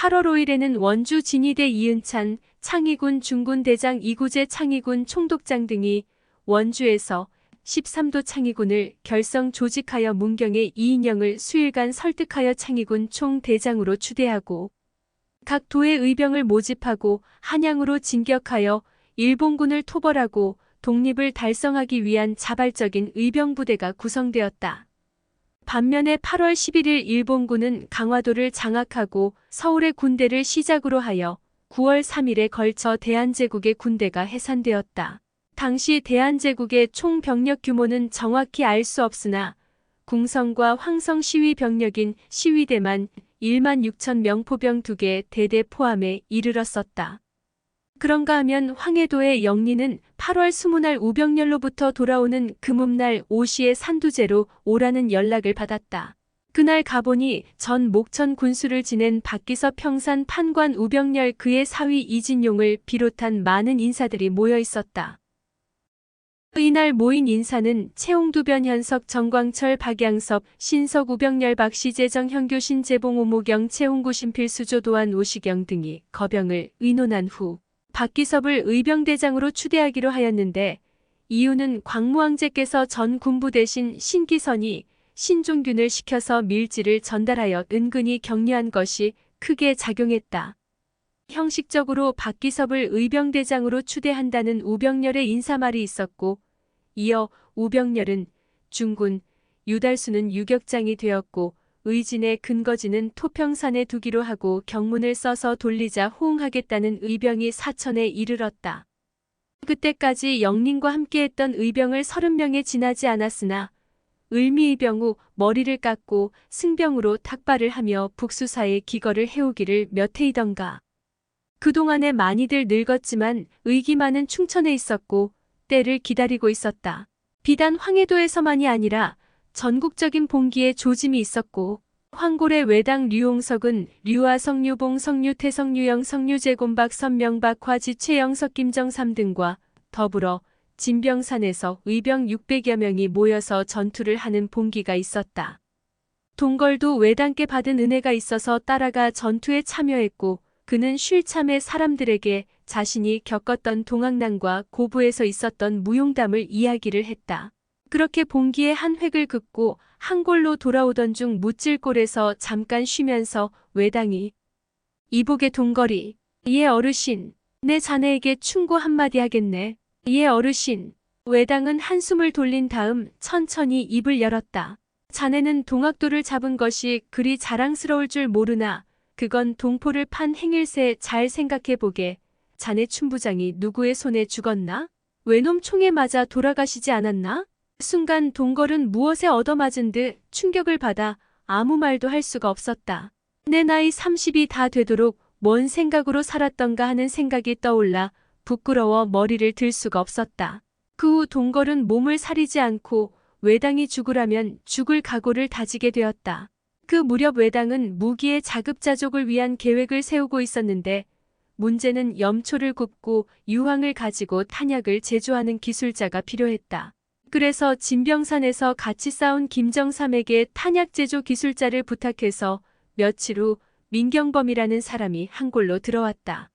8월 5일에는 원주 진위대 이은찬 창의군 중군대장 이구재 창의군 총독장 등이 원주에서 13도 창의군을 결성 조직하여 문경의 이인영을 수일간 설득하여 창의군 총대장으로 추대하고 각 도의 의병을 모집하고 한양으로 진격하여 일본군을 토벌하고 독립을 달성하기 위한 자발적인 의병부대가 구성되었다. 반면에 8월 11일 일본군은 강화도를 장악하고 서울의 군대를 시작으로 하여 9월 3일에 걸쳐 대한제국의 군대가 해산되었다. 당시 대한제국의 총 병력 규모는 정확히 알 수 없으나 궁성과 황성 시위 병력인 시위대만 1만 6천 명포병 2개 대대 포함에 이르렀었다. 그런가 하면 황해도의 영리는 8월 20날 우병렬로부터 돌아오는 금음날 오시의 산두제로 오라는 연락을 받았다. 그날 가보니 전 목천 군수를 지낸 박기섭 평산 판관 우병렬 그의 사위 이진용을 비롯한 많은 인사들이 모여 있었다. 이날 모인 인사는 최홍두 변현석 정광철 박양섭 신석 우병렬 박시재 정형교 신재봉 오모경 최홍구 신필수 조도환 오시경 등이 거병을 의논한 후 박기섭을 의병대장으로 추대하기로 하였는데 이유는 광무왕제께서 전 군부 대신 신기선이 신종균을 시켜서 밀지를 전달하여 은근히 격려한 것이 크게 작용했다. 형식적으로 박기섭을 의병대장으로 추대한다는 우병렬의 인사말이 있었고 이어 우병렬은 중군, 유달수는 유격장이 되었고 의진의 근거지는 토평산에 두기로 하고 경문을 써서 돌리자 호응하겠다는 의병이 사천에 이르렀다. 그때까지 영린과 함께했던 의병을 30명에 지나지 않았으나 을미의병 후 머리를 깎고 승병으로 탁발을 하며 북수사의 기거를 해오기를 몇 해이던가. 그동안에 많이들 늙었지만 의기만은 충천에 있었고 때를 기다리고 있었다. 비단 황해도에서만이 아니라 전국적인 봉기에 조짐이 있었고 황골의 외당 류홍석은 류화 성류봉 성류태 성류영 성류재곤박 선명박 화지 최영석 김정삼 등과 더불어 진병산에서 의병 600여 명이 모여서 전투를 하는 봉기가 있었다. 동걸도 외당께 받은 은혜가 있어서 따라가 전투에 참여했고 그는 쉴 참에 사람들에게 자신이 겪었던 동학난과 고부에서 있었던 무용담을 이야기를 했다. 그렇게 봉기의 한 획을 긋고 한골로 돌아오던 중 무찔골에서 잠깐 쉬면서 외당이 이복의 동거리, 예 어르신, 내 자네에게 충고 한마디 하겠네. 예 어르신. 외당은 한숨을 돌린 다음 천천히 입을 열었다. 자네는 동학도를 잡은 것이 그리 자랑스러울 줄 모르나 그건 동포를 판 행일세. 잘 생각해보게. 자네 춘부장이 누구의 손에 죽었나? 외놈 총에 맞아 돌아가시지 않았나? 순간 동걸은 무엇에 얻어맞은 듯 충격을 받아 아무 말도 할 수가 없었다. 내 나이 30이 다 되도록 뭔 생각으로 살았던가 하는 생각이 떠올라 부끄러워 머리를 들 수가 없었다. 그 후 동걸은 몸을 사리지 않고 외당이 죽으라면 죽을 각오를 다지게 되었다. 그 무렵 외당은 무기의 자급자족을 위한 계획을 세우고 있었는데 문제는 염초를 굽고 유황을 가지고 탄약을 제조하는 기술자가 필요했다. 그래서 진병산에서 같이 싸운 김정삼에게 탄약 제조 기술자를 부탁해서 며칠 후 민경범이라는 사람이 한골로 들어왔다.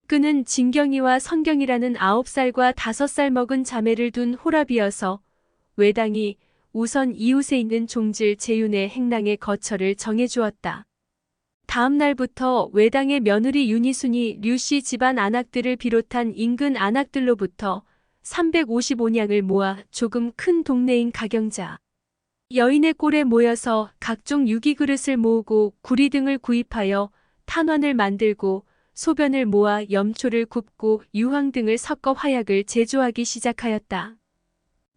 그는 진경이와 성경이라는 9살과 5살 먹은 자매를 둔 호랍이어서 외당이 우선 이웃에 있는 종질 재윤의 행랑의 거처를 정해주었다. 다음 날부터 외당의 며느리 윤희순이 류씨 집안 안악들을 비롯한 인근 안악들로부터 355냥을 모아 조금 큰 동네인 가경자 여인의 꼴에 모여서 각종 유기그릇을 모으고 구리 등을 구입하여 탄환을 만들고 소변을 모아 염초를 굽고 유황 등을 섞어 화약을 제조하기 시작하였다.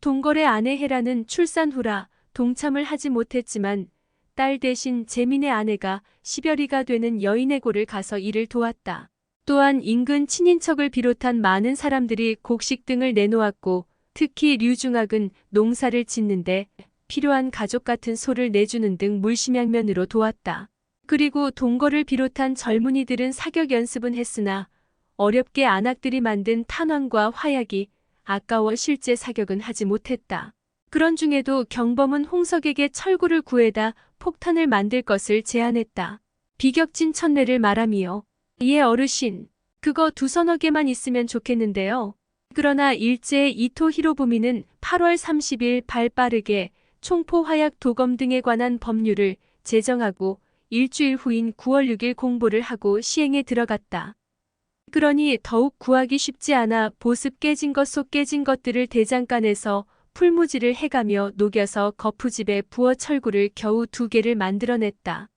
동걸의 아내 헤라는 출산 후라 동참을 하지 못했지만 딸 대신 재민의 아내가 10여리가 되는 여인의 골을 가서 일을 도왔다. 또한 인근 친인척을 비롯한 많은 사람들이 곡식 등을 내놓았고 특히 류중학은 농사를 짓는데 필요한 가족 같은 소를 내주는 등 물심양면으로 도왔다. 그리고 동거를 비롯한 젊은이들은 사격 연습은 했으나 어렵게 안악들이 만든 탄환과 화약이 아까워 실제 사격은 하지 못했다. 그런 중에도 경범은 홍석에게 철구를 구해다 폭탄을 만들 것을 제안했다. 비격진 천례를 말함이요. 예 어르신, 그거 두서너 개만 있으면 좋겠는데요. 그러나 일제의 이토 히로부미는 8월 30일 발빠르게 총포 화약 도검 등에 관한 법률을 제정하고 일주일 후인 9월 6일 공보를 하고 시행에 들어갔다. 그러니 더욱 구하기 쉽지 않아 보습 깨진 것 속 깨진 것들을 대장간에서 풀무지를 해가며 녹여서 거푸집에 부어 철구를 겨우 2개를 만들어냈다.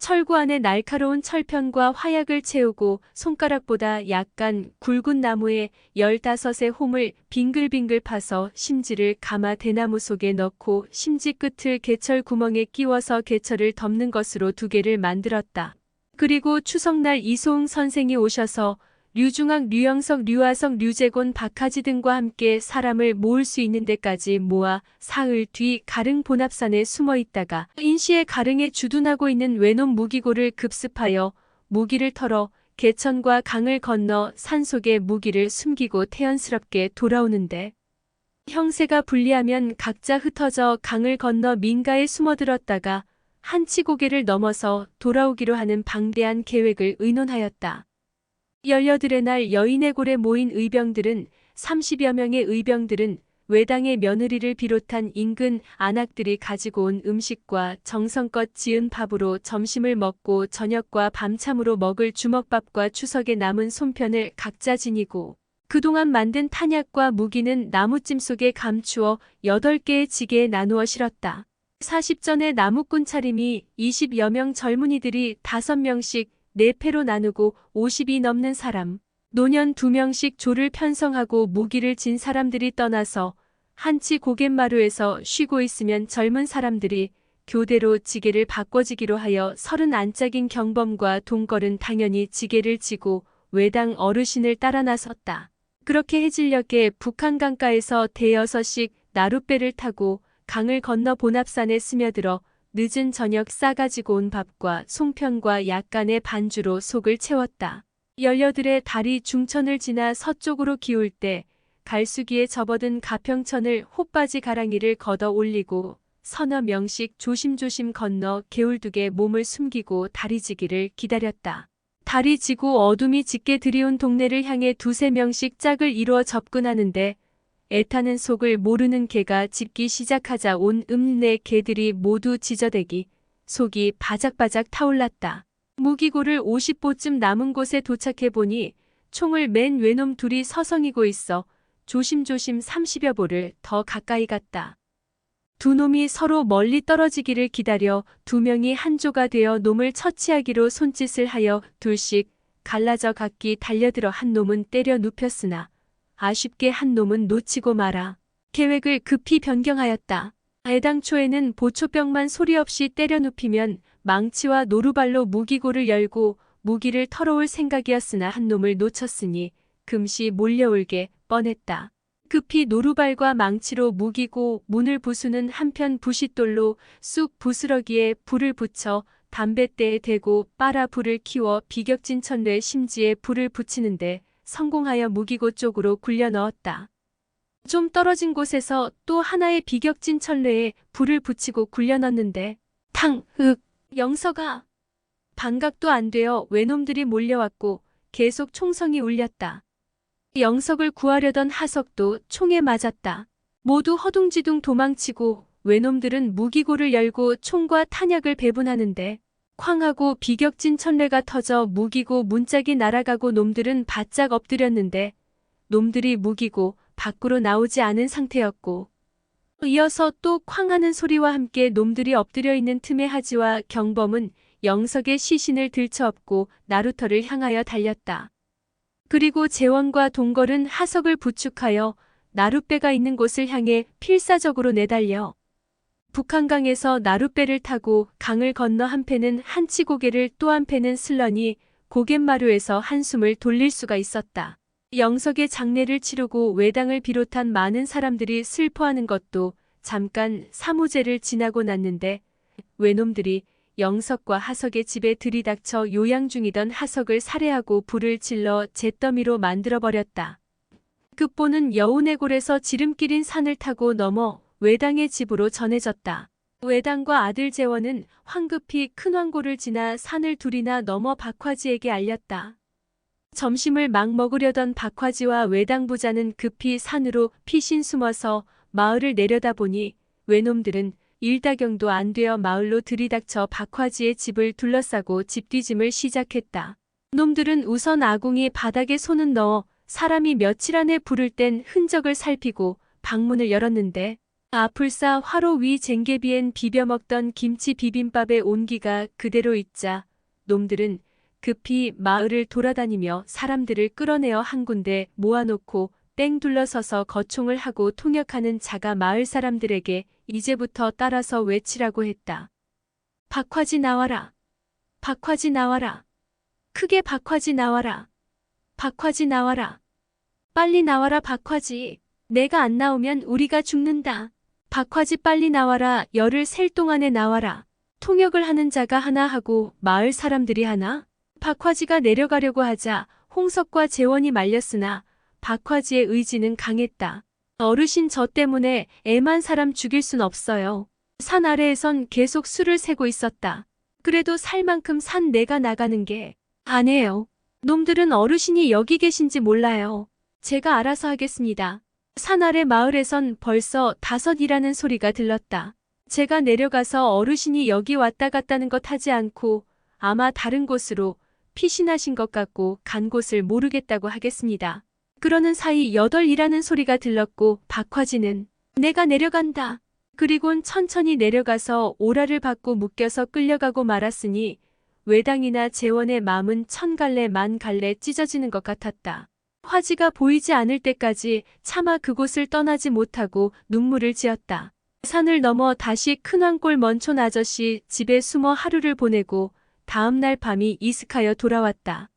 철구 안에 날카로운 철편과 화약을 채우고 손가락보다 약간 굵은 나무에 15의 홈을 빙글빙글 파서 심지를 감아 대나무 속에 넣고 심지 끝을 개철 구멍에 끼워서 개철을 덮는 것으로 2개를 만들었다. 그리고 추석날 이소흥 선생이 오셔서 류중학, 류영석, 류하석, 류재곤, 박하지 등과 함께 사람을 모을 수 있는 데까지 모아 사흘 뒤 가릉 본합산에 숨어 있다가 인시의 가릉에 주둔하고 있는 외놈 무기고를 급습하여 무기를 털어 개천과 강을 건너 산속에 무기를 숨기고 태연스럽게 돌아오는데 형세가 불리하면 각자 흩어져 강을 건너 민가에 숨어들었다가 한치고개를 넘어서 돌아오기로 하는 방대한 계획을 의논하였다. 18의 날 여인의 골에 모인 의병들은 30여 명의 의병들은 외당의 며느리를 비롯한 인근 안악들이 가지고 온 음식과 정성껏 지은 밥으로 점심을 먹고 저녁과 밤참으로 먹을 주먹밥과 추석에 남은 손편을 각자 지니고 그동안 만든 탄약과 무기는 나무찜 속에 감추어 8개의 지게에 나누어 실었다. 40전의 나무꾼 차림이 20여 명 젊은이들이 5명씩 4패로 나누고 50이 넘는 사람, 노년 2명씩 조를 편성하고 무기를 진 사람들이 떠나서 한치 고갯마루에서 쉬고 있으면 젊은 사람들이 교대로 지게를 바꿔지기로 하여 30안짝인 경범과 동걸은 당연히 지게를 지고 외당 어르신을 따라 나섰다. 그렇게 해질녘에 북한강가에서 대여섯씩 나룻배를 타고 강을 건너 본합산에 스며들어 늦은 저녁 싸가지고 온 밥과 송편과 약간의 반주로 속을 채웠다. 18의 달이 중천을 지나 서쪽으로 기울 때 갈수기에 접어든 가평천을 호빠지 가랑이를 걷어 올리고 서너 명씩 조심조심 건너 개울둑에 몸을 숨기고 달이 지기를 기다렸다. 달이 지고 어둠이 짙게 들이온 동네를 향해 2~3명씩 짝을 이루어 접근하는데 애타는 속을 모르는 개가 짖기 시작하자 온 읍내 개들이 모두 짖어대기 속이 바작바작 타올랐다. 무기고를 50보쯤 남은 곳에 도착해 보니 총을 맨 외놈 둘이 서성이고 있어 조심조심 30여 보를 더 가까이 갔다. 두 놈이 서로 멀리 떨어지기를 기다려 2명이 한조가 되어 놈을 처치하기로 손짓을 하여 둘씩 갈라져 각기 달려들어 한 놈은 때려 눕혔으나 아쉽게 한 놈은 놓치고 말아 계획을 급히 변경하였다. 애당초에는 보초병만 소리 없이 때려 눕히면 망치와 노루발로 무기고를 열고 무기를 털어올 생각이었으나 한 놈을 놓쳤으니 금시 몰려올게 뻔했다. 급히 노루발과 망치로 무기고 문을 부수는 한편 부싯돌로 쑥 부스러기에 불을 붙여 담뱃대에 대고 빨아 불을 키워 비격진 천례 심지에 불을 붙이는데 성공하여 무기고 쪽으로 굴려 넣었다. 좀 떨어진 곳에서 또 하나의 비격진 천례에 불을 붙이고 굴려 넣는데 영서가 반각도 안 되어 외놈들이 몰려왔고 계속 총성이 울렸다. 영석을 구하려던 하석도 총에 맞았다. 모두 허둥지둥 도망치고 외놈들은 무기고를 열고 총과 탄약을 배분하는데 쾅하고 비격진 천례가 터져 무기고 문짝이 날아가고 놈들은 바짝 엎드렸는데 놈들이 무기고 밖으로 나오지 않은 상태였고 이어서 또 쾅하는 소리와 함께 놈들이 엎드려 있는 틈에 하지와 경범은 영석의 시신을 들쳐업고 나루터를 향하여 달렸다. 그리고 재원과 동걸은 하석을 부축하여 나룻배가 있는 곳을 향해 필사적으로 내달려 북한강에서 나룻배를 타고 강을 건너 한패는 한치고개를 또 한패는 슬러니 고갯마루에서 한숨을 돌릴 수가 있었다. 영석의 장례를 치르고 외당을 비롯한 많은 사람들이 슬퍼하는 것도 잠깐 사무제를 지나고 났는데 외놈들이 영석과 하석의 집에 들이닥쳐 요양 중이던 하석을 살해하고 불을 질러 잿더미로 만들어버렸다. 끝보는 여운의 골에서 지름길인 산을 타고 넘어 외당의 집으로 전해졌다. 외당과 아들 재원은 황급히 큰 황고를 지나 산을 둘이나 넘어 박화지에게 알렸다. 점심을 막 먹으려던 박화지와 외당 부자는 급히 산으로 피신 숨어서 마을을 내려다보니 외놈들은 일다경도 안 되어 마을로 들이닥쳐 박화지의 집을 둘러싸고 집뒤짐을 시작했다. 놈들은 우선 아궁이 바닥에 손은 넣어 사람이 며칠 안에 부를 땐 흔적을 살피고 방문을 열었는데 아풀싸 화로 위 쟁개비엔 비벼먹던 김치 비빔밥의 온기가 그대로 있자 놈들은 급히 마을을 돌아다니며 사람들을 끌어내어 한 군데 모아놓고 땡 둘러서서 거총을 하고 통역하는 자가 마을 사람들에게 이제부터 따라서 외치라고 했다. 박화지 나와라. 박화지 나와라. 크게 박화지 나와라. 박화지 나와라. 빨리 나와라 박화지. 내가 안 나오면 우리가 죽는다. 박화지 빨리 나와라. 열흘 셀 동안에 나와라. 통역을 하는 자가 하나 하고 마을 사람들이 하나. 박화지가 내려가려고 하자 홍석과 재원이 말렸으나 박화지의 의지는 강했다. 어르신 저 때문에 애만 사람 죽일 순 없어요. 산 아래에선 계속 술을 새고 있었다. 그래도 살 만큼 산 내가 나가는 게 아니에요. 놈들은 어르신이 여기 계신지 몰라요. 제가 알아서 하겠습니다. 산 아래 마을에선 벌써 5이라는 소리가 들렀다. 제가 내려가서 어르신이 여기 왔다 갔다는 것 하지 않고 아마 다른 곳으로 피신하신 것 같고 간 곳을 모르겠다고 하겠습니다. 그러는 사이 8이라는 소리가 들렀고 박화지는 내가 내려간다. 그리곤 천천히 내려가서 오라를 받고 묶여서 끌려가고 말았으니 외당이나 재원의 마음은 1000갈래 10,000갈래 찢어지는 것 같았다. 화지가 보이지 않을 때까지 차마 그곳을 떠나지 못하고 눈물을 지었다. 산을 넘어 다시 큰 황골 먼촌 아저씨 집에 숨어 하루를 보내고 다음 날 밤이 이슥하여 돌아왔다.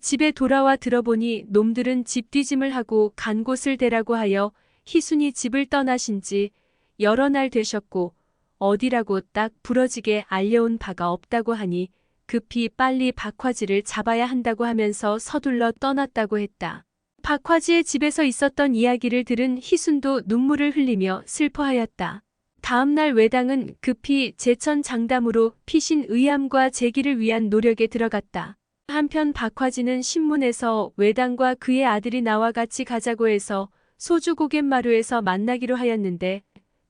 집에 돌아와 들어보니 놈들은 집 뒤짐을 하고 간 곳을 대라고 하여 희순이 집을 떠나신 지 여러 날 되셨고 어디라고 딱 부러지게 알려온 바가 없다고 하니 급히 빨리 박화지를 잡아야 한다고 하면서 서둘러 떠났다고 했다. 박화지의 집에서 있었던 이야기를 들은 희순도 눈물을 흘리며 슬퍼하였다. 다음 날 외당은 급히 제천 장담으로 피신 의암과 제기를 위한 노력에 들어갔다. 한편 박화지는 신문에서 외당과 그의 아들이 나와 같이 가자고 해서 소주고갯마루에서 만나기로 하였는데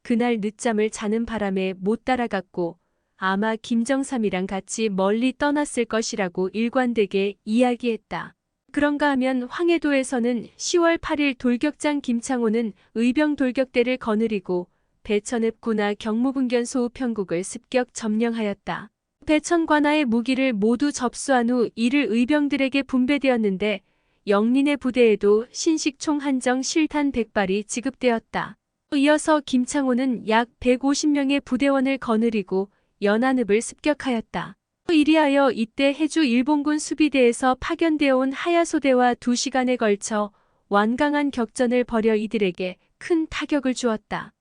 그날 늦잠을 자는 바람에 못 따라갔고 아마 김정삼이랑 같이 멀리 떠났을 것이라고 일관되게 이야기했다. 그런가 하면 황해도에서는 10월 8일 돌격장 김창호는 의병 돌격대를 거느리고 배천읍 군하 경무분견 소우편국을 습격 점령하였다. 배천 관하의 무기를 모두 접수한 후 이를 의병들에게 분배되었는데 영린의 부대에도 신식총 한정 실탄 100발이 지급되었다. 이어서 김창호는 약 150명의 부대원을 거느리고 연안읍을 습격하였다. 이리하여 이때 해주 일본군 수비대에서 파견되어 온 하야소대와 2시간에 걸쳐 완강한 격전을 벌여 이들에게 큰 타격을 주었다.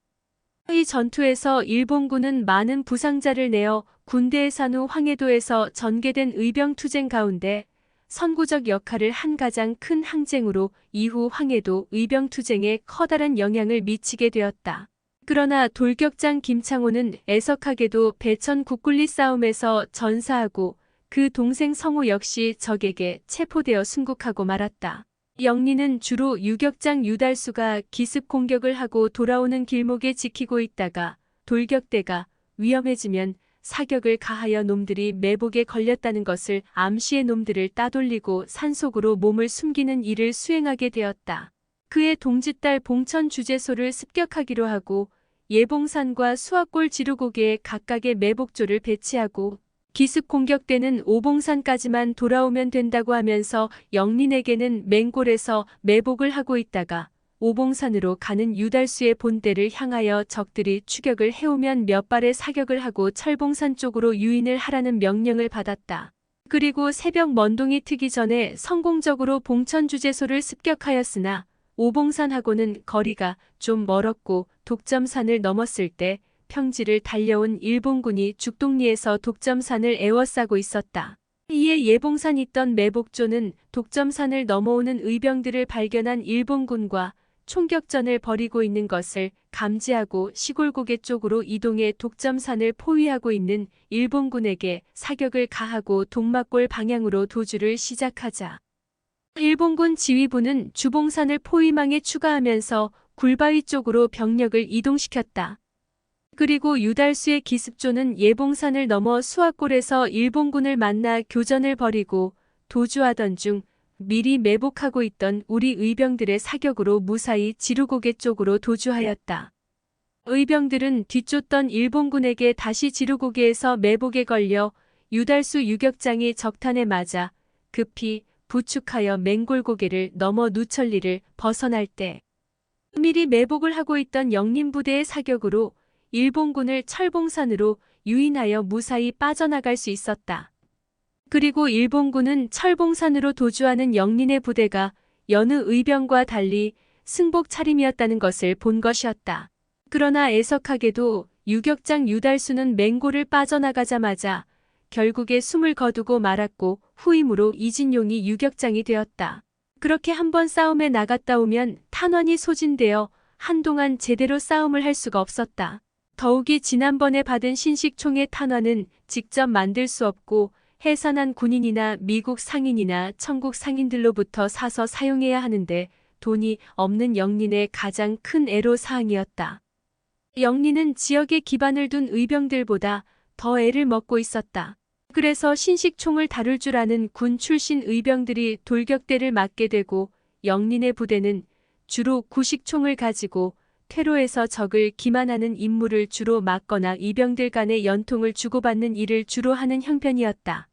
이 전투에서 일본군은 많은 부상자를 내어 군대에 산 후 황해도에서 전개된 의병투쟁 가운데 선구적 역할을 한 가장 큰 항쟁으로 이후 황해도 의병투쟁에 커다란 영향을 미치게 되었다. 그러나 돌격장 김창호는 애석하게도 배천 국굴리 싸움에서 전사하고 그 동생 성우 역시 적에게 체포되어 순국하고 말았다. 영리는 주로 유격장 유달수가 기습 공격을 하고 돌아오는 길목에 지키고 있다가 돌격대가 위험해지면 사격을 가하여 놈들이 매복에 걸렸다는 것을 암시해 놈들을 따돌리고 산속으로 몸을 숨기는 일을 수행하게 되었다. 그의 동짓딸 봉천 주제소를 습격하기로 하고 예봉산과 수학골 지루고개에 각각의 매복조를 배치하고 기습 공격대는 오봉산까지만 돌아오면 된다고 하면서 영린에게는 맹골에서 매복을 하고 있다가 오봉산으로 가는 유달수의 본대를 향하여 적들이 추격을 해오면 몇 발의 사격을 하고 철봉산 쪽으로 유인을 하라는 명령을 받았다. 그리고 새벽 먼동이 트기 전에 성공적으로 봉천주제소를 습격하였으나 오봉산하고는 거리가 좀 멀었고 독점산을 넘었을 때 평지를 달려온 일본군이 죽동리에서 독점산을 에워싸고 있었다. 이에 예봉산 있던 매복조는 독점산을 넘어오는 의병들을 발견한 일본군과 총격전을 벌이고 있는 것을 감지하고 시골고개 쪽으로 이동해 독점산을 포위하고 있는 일본군에게 사격을 가하고 동막골 방향으로 도주를 시작하자 일본군 지휘부는 주봉산을 포위망에 추가하면서 굴바위 쪽으로 병력을 이동시켰다. 그리고 유달수의 기습조는 예봉산을 넘어 수학골에서 일본군을 만나 교전을 벌이고 도주하던 중 미리 매복하고 있던 우리 의병들의 사격으로 무사히 지루고개 쪽으로 도주하였다. 의병들은 뒤쫓던 일본군에게 다시 지루고개에서 매복에 걸려 유달수 유격장이 적탄에 맞아 급히 부축하여 맹골고개를 넘어 누천리를 벗어날 때 미리 매복을 하고 있던 영림부대의 사격으로 일본군을 철봉산으로 유인하여 무사히 빠져나갈 수 있었다. 그리고 일본군은 철봉산으로 도주하는 영린의 부대가 여느 의병과 달리 승복 차림이었다는 것을 본 것이었다. 그러나 애석하게도 유격장 유달수는 맹고를 빠져나가자마자 결국에 숨을 거두고 말았고 후임으로 이진용이 유격장이 되었다. 그렇게 한번 싸움에 나갔다 오면 탄환이 소진되어 한동안 제대로 싸움을 할 수가 없었다. 더욱이 지난번에 받은 신식총의 탄환은 직접 만들 수 없고 해산한 군인이나 미국 상인이나 천국 상인들로부터 사서 사용해야 하는데 돈이 없는 영린의 가장 큰 애로사항이었다. 영린은 지역에 기반을 둔 의병들보다 더 애를 먹고 있었다. 그래서 신식총을 다룰 줄 아는 군 출신 의병들이 돌격대를 맡게 되고 영린의 부대는 주로 구식총을 가지고 퇴로에서 적을 기만하는 임무를 주로 맡거나 이병들 간의 연통을 주고받는 일을 주로 하는 형편이었다.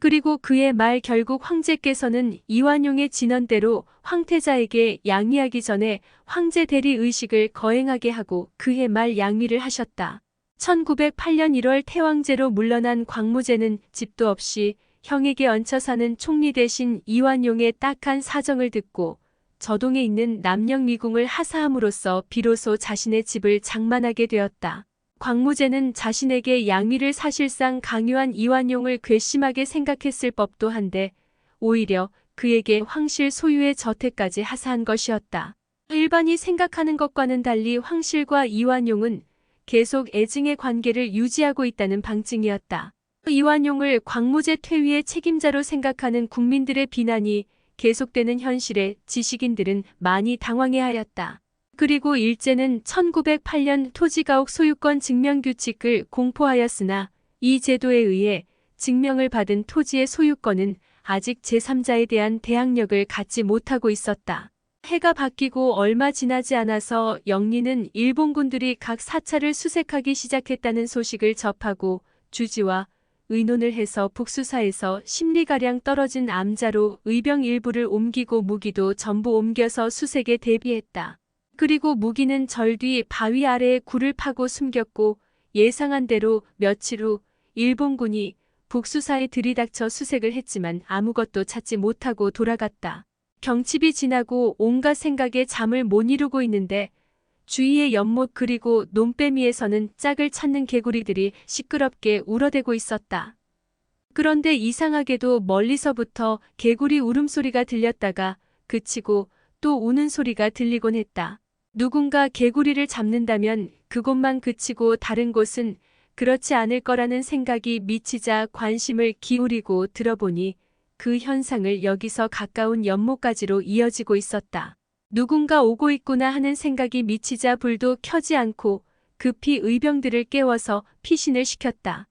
그리고 그의 말 결국 황제께서는 이완용의 진언대로 황태자에게 양위하기 전에 황제 대리 의식을 거행하게 하고 그해 말 양위를 하셨다. 1908년 1월 태왕제로 물러난 광무제는 집도 없이 형에게 얹혀 사는 총리 대신 이완용의 딱한 사정을 듣고 저동에 있는 남영미궁을 하사함으로써 비로소 자신의 집을 장만하게 되었다. 광무제는 자신에게 양위를 사실상 강요한 이완용을 괘씸하게 생각했을 법도 한데 오히려 그에게 황실 소유의 저택까지 하사한 것이었다. 일반이 생각하는 것과는 달리 황실과 이완용은 계속 애증의 관계를 유지하고 있다는 방증이었다. 이완용을 광무제 퇴위의 책임자로 생각하는 국민들의 비난이 계속되는 현실에 지식인들은 많이 당황해하였다. 그리고 일제는 1908년 토지가옥 소유권 증명규칙을 공포하였으나 이 제도에 의해 증명을 받은 토지의 소유권은 아직 제3자에 대한 대항력을 갖지 못하고 있었다. 해가 바뀌고 얼마 지나지 않아서 영린은 일본군들이 각 사찰을 수색하기 시작했다는 소식을 접하고 주지와 의논을 해서 북수사에서 10리가량 떨어진 암자로 의병 일부를 옮기고 무기도 전부 옮겨서 수색에 대비했다. 그리고 무기는 절뒤 바위 아래에 굴을 파고 숨겼고 예상한 대로 며칠 후 일본군이 북수사에 들이닥쳐 수색을 했지만 아무것도 찾지 못하고 돌아갔다. 경칩이 지나고 온갖 생각에 잠을 못 이루고 있는데 주위의 연못 그리고 논배미에서는 짝을 찾는 개구리들이 시끄럽게 울어대고 있었다. 그런데 이상하게도 멀리서부터 개구리 울음소리가 들렸다가 그치고 또 우는 소리가 들리곤 했다. 누군가 개구리를 잡는다면 그곳만 그치고 다른 곳은 그렇지 않을 거라는 생각이 미치자 관심을 기울이고 들어보니 그 현상을 여기서 가까운 연못까지로 이어지고 있었다. 누군가 오고 있구나 하는 생각이 미치자 불도 켜지 않고 급히 의병들을 깨워서 피신을 시켰다.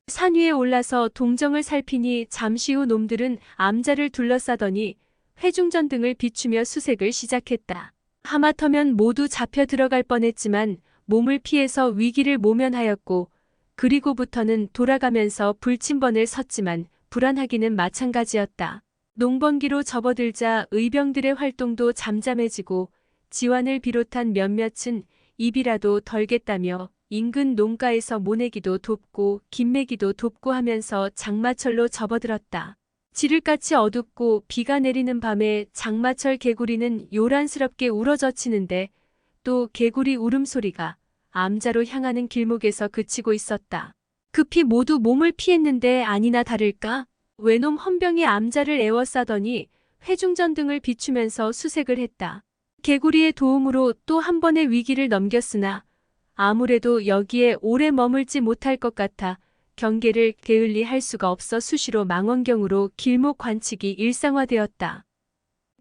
산 위에 올라서 동정을 살피니 잠시 후 놈들은 암자를 둘러싸더니 회중전등을 비추며 수색을 시작했다. 하마터면 모두 잡혀 들어갈 뻔했지만 몸을 피해서 위기를 모면하였고 그리고부터는 돌아가면서 불침번을 섰지만 불안하기는 마찬가지였다. 농번기로 접어들자 의병들의 활동도 잠잠해지고 지환을 비롯한 몇몇은 입이라도 덜겠다며 인근 농가에서 모내기도 돕고 김매기도 돕고 하면서 장마철로 접어들었다. 지를같이 어둡고 비가 내리는 밤에 장마철 개구리는 요란스럽게 울어젖히는데 또 개구리 울음소리가 암자로 향하는 길목에서 그치고 있었다. 급히 모두 몸을 피했는데 아니나 다를까 외놈 헌병이 암자를 에워싸더니 회중전등을 비추면서 수색을 했다. 개구리의 도움으로 또 한 번의 위기를 넘겼으나 아무래도 여기에 오래 머물지 못할 것 같아 경계를 게을리 할 수가 없어 수시로 망원경으로 길목 관측이 일상화되었다.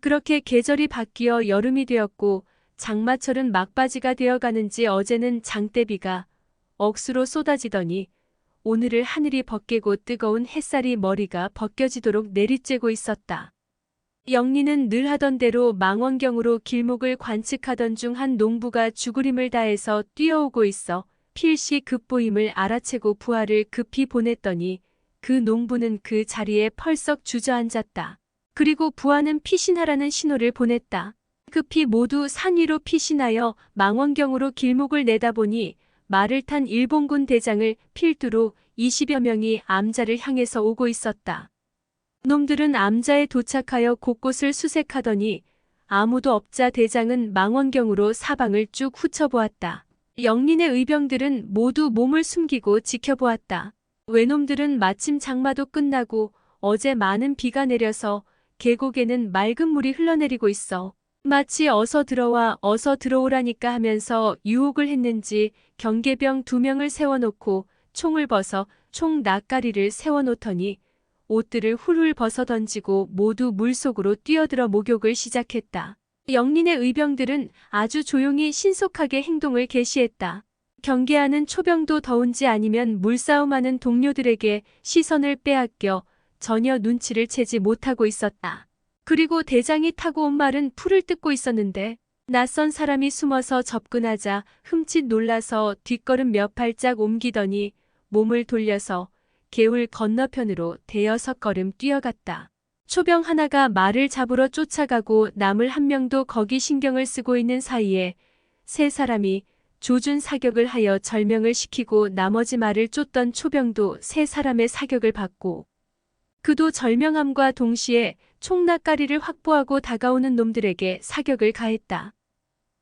그렇게 계절이 바뀌어 여름이 되었고 장마철은 막바지가 되어가는지 어제는 장대비가 억수로 쏟아지더니 오늘을 하늘이 벗개고 뜨거운 햇살이 머리가 벗겨지도록 내리쬐고 있었다. 영리는 늘 하던 대로 망원경으로 길목을 관측하던 중 한 농부가 죽으림을 다해서 뛰어오고 있어 필시 급보임을 알아채고 부하를 급히 보냈더니 그 농부는 그 자리에 펄썩 주저앉았다. 그리고 부하는 피신하라는 신호를 보냈다. 급히 모두 산 위로 피신하여 망원경으로 길목을 내다보니 말을 탄 일본군 대장을 필두로 20여 명이 암자를 향해서 오고 있었다. 놈들은 암자에 도착하여 곳곳을 수색하더니 아무도 없자 대장은 망원경으로 사방을 쭉 훑어보았다. 영린의 의병들은 모두 몸을 숨기고 지켜보았다. 외놈들은 마침 장마도 끝나고 어제 많은 비가 내려서 계곡에는 맑은 물이 흘러내리고 있어 마치 어서 들어와 어서 들어오라니까 하면서 유혹을 했는지 경계병 2명을 세워놓고 총을 벗어 총 낯가리를 세워놓더니 옷들을 훌훌 벗어던지고 모두 물속으로 뛰어들어 목욕을 시작했다. 영린의 의병들은 아주 조용히 신속하게 행동을 개시했다. 경계하는 초병도 더운지 아니면 물싸움하는 동료들에게 시선을 빼앗겨 전혀 눈치를 채지 못하고 있었다. 그리고 대장이 타고 온 말은 풀을 뜯고 있었는데 낯선 사람이 숨어서 접근하자 흠칫 놀라서 뒷걸음 몇 발짝 옮기더니 몸을 돌려서 개울 건너편으로 대여섯 걸음 뛰어갔다. 초병 하나가 말을 잡으러 쫓아가고 남을 한 명도 거기 신경을 쓰고 있는 사이에 세 사람이 조준 사격을 하여 절명을 시키고 나머지 말을 쫓던 초병도 세 사람의 사격을 받고 그도 절명함과 동시에 총낯가리를 확보하고 다가오는 놈들에게 사격을 가했다.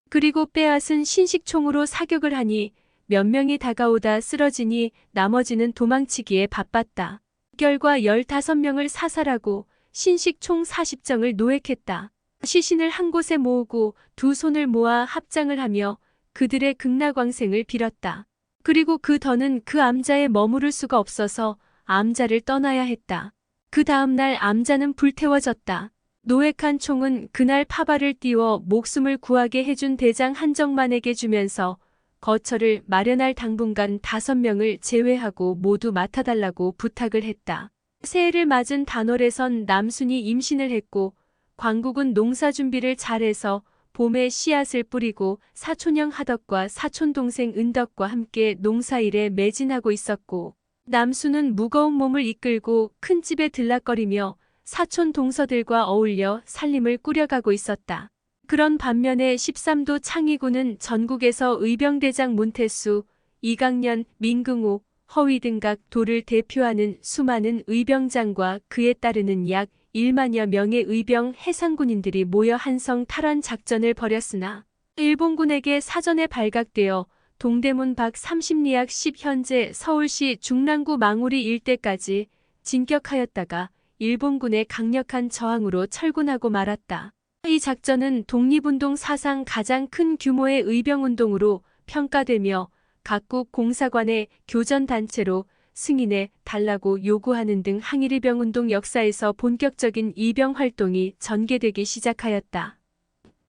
그리고 빼앗은 신식총으로 사격을 하니 몇 명이 다가오다 쓰러지니 나머지는 도망치기에 바빴다. 결과 15명을 사살하고 신식총 40정을 노획했다. 시신을 한 곳에 모으고 두 손을 모아 합장을 하며 그들의 극락왕생을 빌었다. 그리고 그 더는 그 암자에 머무를 수가 없어서 암자를 떠나야 했다. 그 다음 날 암자는 불태워졌다. 노획한 총은 그날 파발을 띄워 목숨을 구하게 해준 대장 한정만에게 주면서 거처를 마련할 당분간 5명을 제외하고 모두 맡아달라고 부탁을 했다. 새해를 맞은 단월에선 남순이 임신을 했고 광국은 농사 준비를 잘해서 봄에 씨앗을 뿌리고 사촌형 하덕과 사촌동생 은덕과 함께 농사일에 매진하고 있었고 남순은 무거운 몸을 이끌고 큰 집에 들락거리며 사촌 동서들과 어울려 살림을 꾸려가고 있었다. 그런 반면에 13도 창의군은 전국에서 의병대장 문태수, 이강년, 민긍호, 허위등각 도를 대표하는 수많은 의병장과 그에 따르는 약 1만여 명의 의병 해상군인들이 모여 한성 탈환 작전을 벌였으나 일본군에게 사전에 발각되어 동대문 밖 30리약 10 현재 서울시 중랑구 망우리 일대까지 진격하였다가 일본군의 강력한 저항으로 철군하고 말았다. 이 작전은 독립운동 사상 가장 큰 규모의 의병운동으로 평가되며 각국 공사관의 교전단체로 승인해 달라고 요구하는 등 항일의병운동 역사에서 본격적인 이병활동이 전개되기 시작하였다.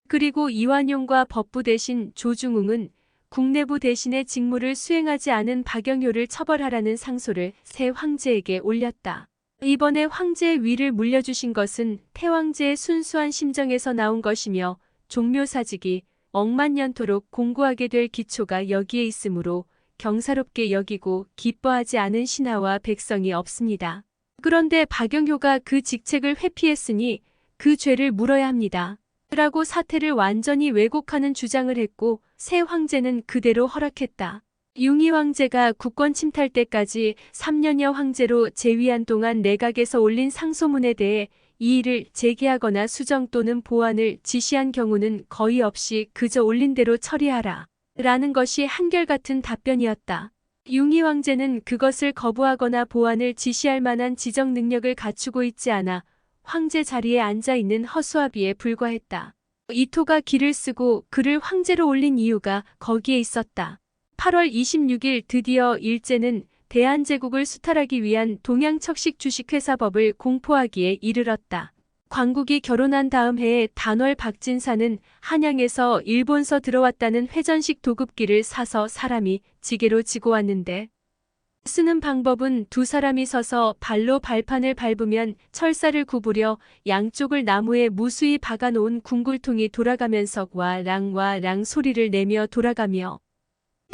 그리고 이완용과 법부 대신 조중웅은 국내부 대신의 직무를 수행하지 않은 박영효를 처벌하라는 상소를 새 황제에게 올렸다. 이번에 황제의 위를 물려주신 것은 태왕제의 순수한 심정에서 나온 것이며 종묘사직이 억만년토록 공고하게 될 기초가 여기에 있으므로 경사롭게 여기고 기뻐하지 않은 신하와 백성이 없습니다. 그런데 박영효가 그 직책을 회피했으니 그 죄를 물어야 합니다. 라고 사태를 완전히 왜곡하는 주장을 했고 새 황제는 그대로 허락했다. 융희 황제가 국권 침탈 때까지 3년여 황제로 재위한 동안 내각에서 올린 상소문에 대해 이 일을 제기하거나 수정 또는 보완을 지시한 경우는 거의 없이 그저 올린 대로 처리하라. 라는 것이 한결같은 답변이었다. 융희 황제는 그것을 거부하거나 보완을 지시할 만한 지적 능력을 갖추고 있지 않아 황제 자리에 앉아있는 허수아비에 불과했다. 이토가 기를 쓰고 그를 황제로 올린 이유가 거기에 있었다. 8월 26일 드디어 일제는 대한제국을 수탈하기 위한 동양척식 주식회사법을 공포하기에 이르렀다. 광국이 결혼한 다음 해에 단월 박진사는 한양에서 일본서 들어왔다는 회전식 도급기를 사서 사람이 지게로 지고 왔는데 쓰는 방법은 두 사람이 서서 발로 발판을 밟으면 철사를 구부려 양쪽을 나무에 무수히 박아놓은 궁굴통이 돌아가면서 와랑 소리를 내며 돌아가며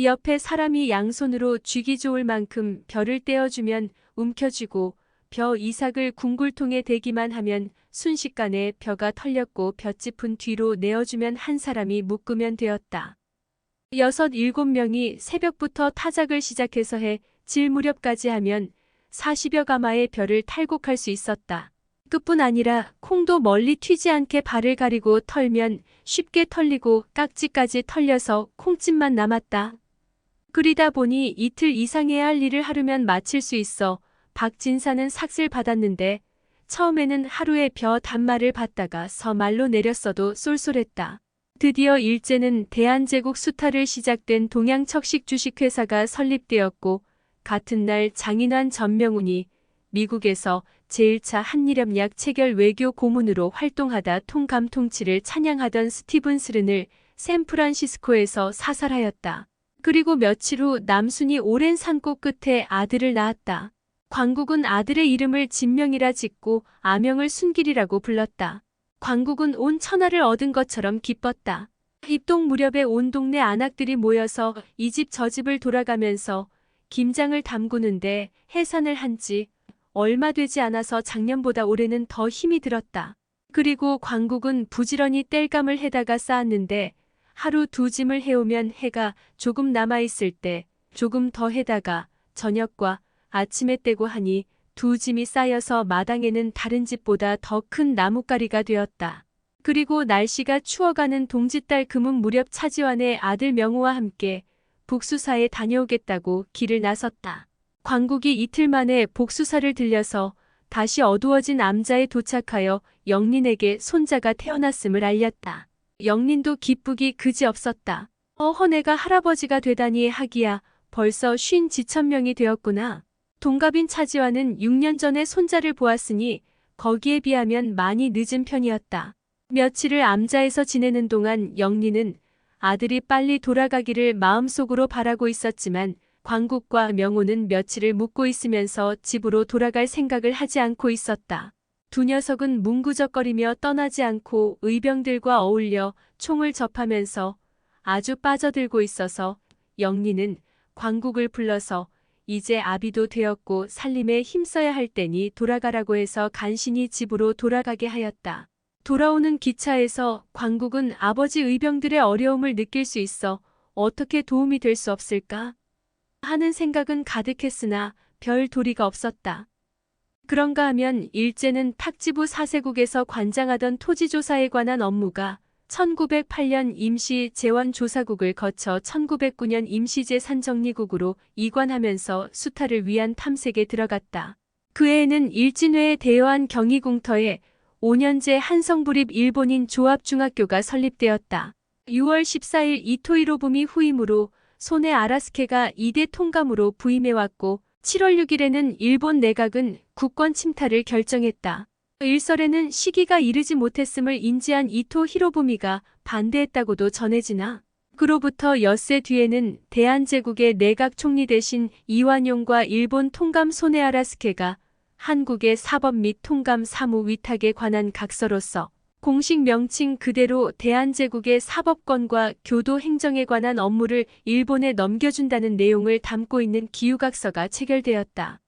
옆에 사람이 양손으로 쥐기 좋을 만큼 벼를 떼어주면 움켜쥐고 벼 이삭을 궁굴통에 대기만 하면 순식간에 벼가 털렸고 볏짚은 뒤로 내어주면 한 사람이 묶으면 되었다. 6, 7명이 새벽부터 타작을 시작해서 질 무렵까지 하면 40여 가마의 벼를 탈곡할 수 있었다. 끝뿐 아니라 콩도 멀리 튀지 않게 발을 가리고 털면 쉽게 털리고 깍지까지 털려서 콩집만 남았다. 그리다 보니 이틀 이상해야 할 일을 하루면 마칠 수 있어 박진사는 삭슬 받았는데 처음에는 하루에 벼 단말을 받다가 서말로 내렸어도 쏠쏠했다. 드디어 일제는 대한제국 수탈을 시작된 동양척식 주식회사가 설립되었고 같은 날 장인환 전명훈이 미국에서 제1차 한일협약 체결 외교 고문으로 활동하다 통감통치를 찬양하던 스티븐 스른을 샌프란시스코에서 사살하였다. 그리고 며칠 후 남순이 오랜 산골 끝에 아들을 낳았다. 광국은 아들의 이름을 진명이라 짓고 아명을 순길이라고 불렀다. 광국은 온 천하를 얻은 것처럼 기뻤다. 입동 무렵에 온 동네 안악들이 모여서 이 집 저 집을 돌아가면서 김장을 담그는데 해산을 한 지 얼마 되지 않아서 작년보다 올해는 더 힘이 들었다. 그리고 광국은 부지런히 땔감을 해다가 쌓았는데 하루 두 짐을 해오면 해가 조금 남아있을 때 조금 더 해다가 저녁과 아침에 떼고 하니 두 짐이 쌓여서 마당에는 다른 집보다 더 큰 나뭇가리가 되었다. 그리고 날씨가 추워가는 동짓달 금은 무렵 차지환의 아들 명호와 함께 복수사에 다녀오겠다고 길을 나섰다. 광국이 이틀 만에 복수사를 들려서 다시 어두워진 암자에 도착하여 영린에게 손자가 태어났음을 알렸다. 영린도 기쁘기 그지없었다. 허내가 할아버지가 되다니 하기야 벌써 50지천명이 되었구나. 동갑인 차지환은 6년 전에 손자를 보았으니 거기에 비하면 많이 늦은 편이었다. 며칠을 암자에서 지내는 동안 영린은 아들이 빨리 돌아가기를 마음속으로 바라고 있었지만 광국과 명호는 며칠을 묵고 있으면서 집으로 돌아갈 생각을 하지 않고 있었다. 두 녀석은 뭉구적거리며 떠나지 않고 의병들과 어울려 총을 접하면서 아주 빠져들고 있어서 영린은 광국을 불러서 이제 아비도 되었고 살림에 힘써야 할 때니 돌아가라고 해서 간신히 집으로 돌아가게 하였다. 돌아오는 기차에서 광국은 아버지 의병들의 어려움을 느낄 수 있어 어떻게 도움이 될 수 없을까 하는 생각은 가득했으나 별 도리가 없었다. 그런가 하면 일제는 탁지부 사세국에서 관장하던 토지조사에 관한 업무가 1908년 임시재원조사국을 거쳐 1909년 임시재산정리국으로 이관하면서 수탈을 위한 탐색에 들어갔다. 그 해에는 일진회에 대여한 경희궁터에 5년제 한성부립 일본인 조합중학교가 설립되었다. 6월 14일 이토 히로부미 후임으로 손에 아라스케가 2대 통감으로 부임해왔고 7월 6일에는 일본 내각은 국권 침탈을 결정했다. 일설에는 시기가 이르지 못했음을 인지한 이토 히로부미가 반대했다고도 전해지나 그로부터 엿새 뒤에는 대한제국의 내각 총리 대신 이완용과 일본 통감 손에 아라스케가 한국의 사법 및 통감 사무 위탁에 관한 각서로서 공식 명칭 그대로 대한제국의 사법권과 교도 행정에 관한 업무를 일본에 넘겨준다는 내용을 담고 있는 기후각서가 체결되었다.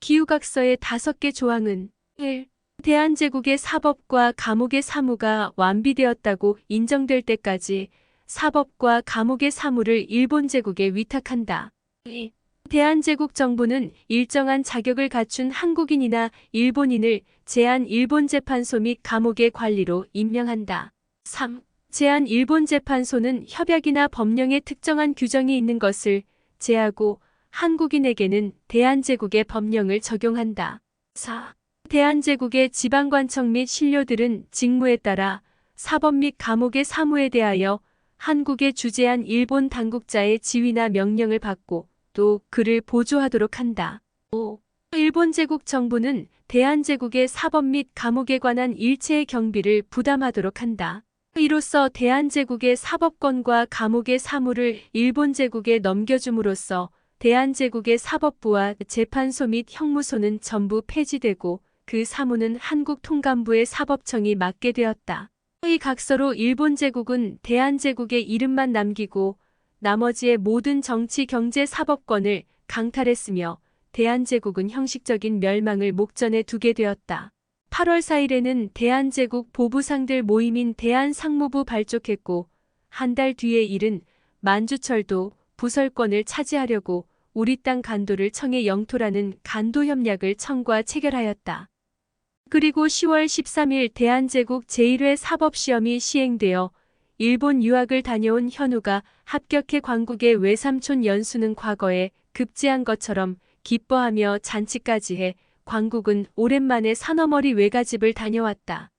기후각서의 5개 조항은 1. 대한제국의 사법과 감옥의 사무가 완비되었다고 인정될 때까지 사법과 감옥의 사무를 일본 제국에 위탁한다. 2. 대한제국 정부는 일정한 자격을 갖춘 한국인이나 일본인을 제한일본재판소 및 감옥의 관리로 임명한다. 3. 제한일본재판소는 협약이나 법령에 특정한 규정이 있는 것을 제하고 한국인에게는 대한제국의 법령을 적용한다. 4. 대한제국의 지방관청 및 신료들은 직무에 따라 사법 및 감옥의 사무에 대하여 한국에 주재한 일본 당국자의 지휘나 명령을 받고 또 그를 보조하도록 한다. 5. 일본 제국 정부는 대한제국의 사법 및 감옥에 관한 일체의 경비를 부담하도록 한다. 이로써 대한제국의 사법권과 감옥의 사무를 일본 제국에 넘겨줌으로써 대한제국의 사법부와 재판소 및 형무소는 전부 폐지되고 그 사무는 한국통감부의 사법청이 맡게 되었다. 이 각서로 일본 제국은 대한제국의 이름만 남기고 나머지의 모든 정치, 경제, 사법권을 강탈했으며 대한제국은 형식적인 멸망을 목전에 두게 되었다. 8월 4일에는 대한제국 보부상들 모임인 대한상무부 발족했고 한 달 뒤의 일은 만주철도 부설권을 차지하려고 우리 땅 간도를 청해 영토라는 간도협약을 청과 체결하였다. 그리고 10월 13일 대한제국 제1회 사법시험이 시행되어 일본 유학을 다녀온 현우가 합격해 광국의 외삼촌 연수는 과거에 급제한 것처럼 기뻐하며 잔치까지 해 광국은 오랜만에 산어머리 외가집을 다녀왔다.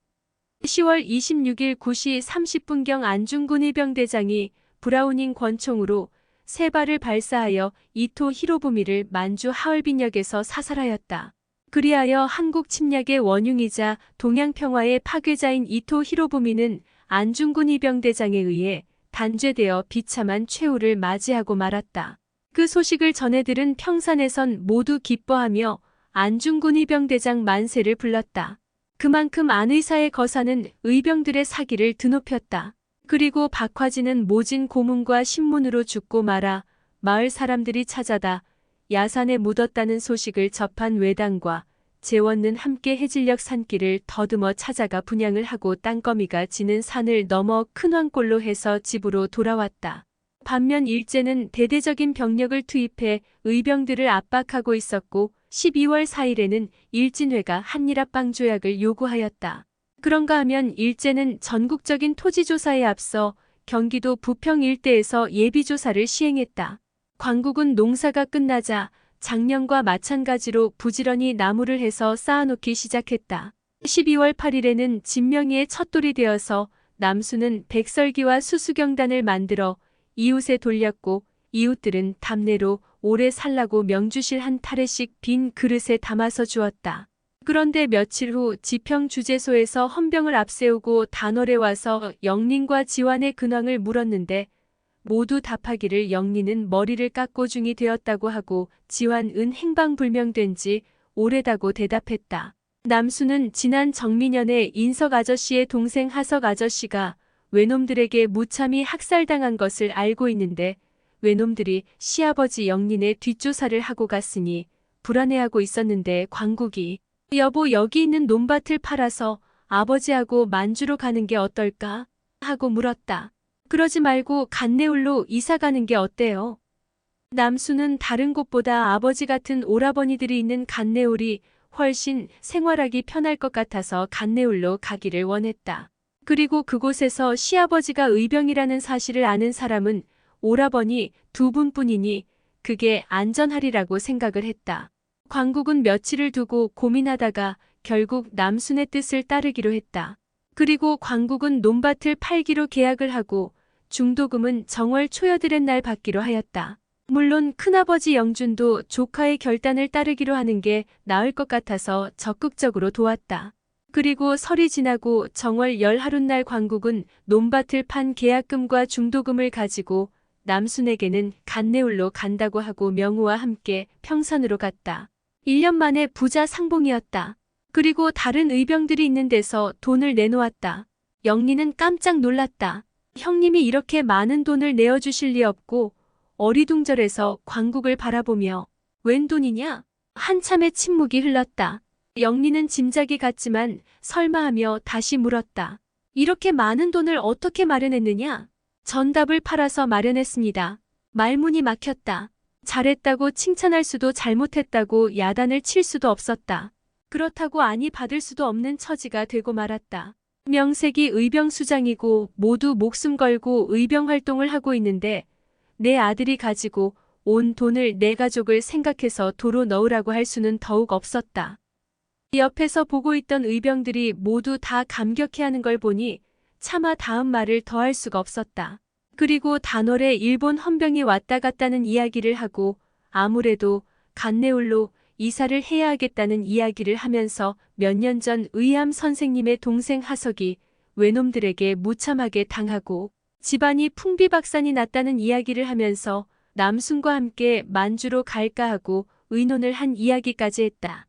10월 26일 9시 30분경 안중근 의병대장이 브라우닝 권총으로 3발을 발사하여 이토 히로부미를 만주 하얼빈역에서 사살하였다. 그리하여 한국 침략의 원흉이자 동양평화의 파괴자인 이토 히로부미는 안중근 의병대장에 의해 단죄되어 비참한 최후를 맞이하고 말았다. 그 소식을 전해들은 평산에선 모두 기뻐하며 안중근 의병대장 만세를 불렀다. 그만큼 안 의사의 거사는 의병들의 사기를 드높였다. 그리고 박화진은 모진 고문과 신문으로 죽고 말아 마을 사람들이 찾아다 야산에 묻었다는 소식을 접한 외당과 재원는 함께 해질녘 산길을 더듬어 찾아가 분양을 하고 땅거미가 지는 산을 넘어 큰 황골로 해서 집으로 돌아왔다. 반면 일제는 대대적인 병력을 투입해 의병들을 압박하고 있었고 12월 4일에는 일진회가 한일합방 조약을 요구하였다. 그런가 하면 일제는 전국적인 토지조사에 앞서 경기도 부평 일대에서 예비조사를 시행했다. 광국은 농사가 끝나자 작년과 마찬가지로 부지런히 나무를 해서 쌓아놓기 시작했다. 12월 8일에는 진명이의 첫돌이 되어서 남수는 백설기와 수수경단을 만들어 이웃에 돌렸고 이웃들은 답례로 오래 살라고 명주실 한 타래씩 빈 그릇에 담아서 주었다. 그런데 며칠 후 지평주재소에서 헌병을 앞세우고 단월에 와서 영린과 지환의 근황을 물었는데 모두 답하기를 영린은 머리를 깎고 중이 되었다고 하고 지환은 행방불명된 지 오래다고 대답했다. 남수는 지난 정민년에 인석 아저씨의 동생 하석 아저씨가 외놈들에게 무참히 학살당한 것을 알고 있는데 외놈들이 시아버지 영린의 뒷조사를 하고 갔으니 불안해하고 있었는데 광국이 여보 여기 있는 논밭을 팔아서 아버지하고 만주로 가는 게 어떨까? 하고 물었다. 그러지 말고 간내울로 이사 가는 게 어때요? 남수는 다른 곳보다 아버지 같은 오라버니들이 있는 간내울이 훨씬 생활하기 편할 것 같아서 간내울로 가기를 원했다. 그리고 그곳에서 시아버지가 의병이라는 사실을 아는 사람은 오라버니 2분뿐이니 그게 안전하리라고 생각을 했다. 광국은 며칠을 두고 고민하다가 결국 남순의 뜻을 따르기로 했다. 그리고 광국은 논밭을 팔기로 계약을 하고 중도금은 정월 초여들의 날 받기로 하였다. 물론 큰아버지 영준도 조카의 결단을 따르기로 하는 게 나을 것 같아서 적극적으로 도왔다. 그리고 설이 지나고 정월 열 하룻날 광국은 논밭을 판 계약금과 중도금을 가지고 남순에게는 간내울로 간다고 하고 명우와 함께 평산으로 갔다. 1년 만에 부자 상봉이었다. 그리고 다른 의병들이 있는 데서 돈을 내놓았다. 영리는 깜짝 놀랐다. 형님이 이렇게 많은 돈을 내어주실 리 없고 어리둥절해서 광국을 바라보며 웬 돈이냐? 한참의 침묵이 흘렀다. 영리는 짐작이 갔지만 설마하며 다시 물었다. 이렇게 많은 돈을 어떻게 마련했느냐? 전답을 팔아서 마련했습니다. 말문이 막혔다. 잘했다고 칭찬할 수도 잘못했다고 야단을 칠 수도 없었다. 그렇다고 아니 받을 수도 없는 처지가 되고 말았다. 명색이 의병수장이고 모두 목숨 걸고 의병 활동을 하고 있는데 내 아들이 가지고 온 돈을 내 가족을 생각해서 도로 넣으라고 할 수는 더욱 없었다. 옆에서 보고 있던 의병들이 모두 다 감격해하는 걸 보니 차마 다음 말을 더할 수가 없었다. 그리고 단월에 일본 헌병이 왔다 갔다는 이야기를 하고 아무래도 간내울로 이사를 해야 하겠다는 이야기를 하면서 몇 년 전 의암 선생님의 동생 하석이 외놈들에게 무참하게 당하고 집안이 풍비박산이 났다는 이야기를 하면서 남순과 함께 만주로 갈까 하고 의논을 한 이야기까지 했다.